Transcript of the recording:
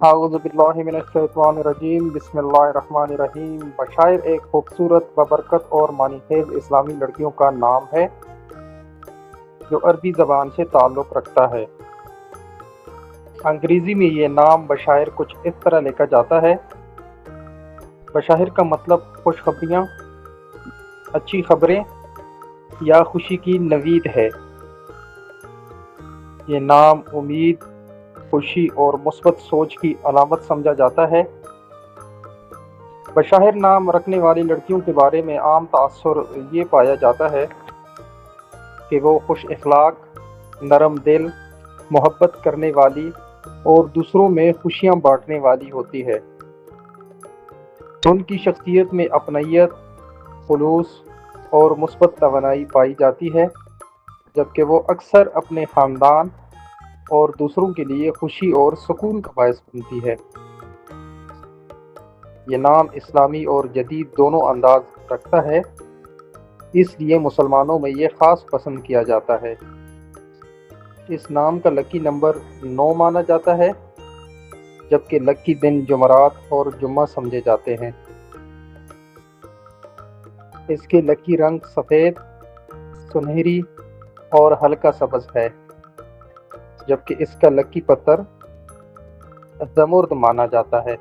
اعوذ باللہ من الشیطان الرجیم، بسم اللہ الرحمن الرحیم۔ بشائر ایک خوبصورت، ببرکت اور معنی خیز اسلامی لڑکیوں کا نام ہے جو عربی زبان سے تعلق رکھتا ہے۔ انگریزی میں یہ نام بشائر کچھ اس طرح لکھا جاتا ہے۔ بشائر کا مطلب خوشخبریاں، اچھی خبریں یا خوشی کی نوید ہے۔ یہ نام امید، خوشی اور مثبت سوچ کی علامت سمجھا جاتا ہے۔ بشائر نام رکھنے والی لڑکیوں کے بارے میں عام تاثر یہ پایا جاتا ہے کہ وہ خوش اخلاق، نرم دل، محبت کرنے والی اور دوسروں میں خوشیاں بانٹنے والی ہوتی ہے۔ ان کی شخصیت میں اپنائیت، خلوص اور مثبت توانائی پائی جاتی ہے، جبکہ وہ اکثر اپنے خاندان اور دوسروں کے لیے خوشی اور سکون کا باعث بنتی ہے۔ یہ نام اسلامی اور جدید دونوں انداز رکھتا ہے، اس لیے مسلمانوں میں یہ خاص پسند کیا جاتا ہے۔ اس نام کا لکی نمبر 9 مانا جاتا ہے، جبکہ لکی دن جمعرات اور جمعہ سمجھے جاتے ہیں۔ اس کے لکی رنگ سفید، سنہری اور ہلکا سبز ہے، جبکہ اس کا لکی پتھر زمرد مانا جاتا ہے۔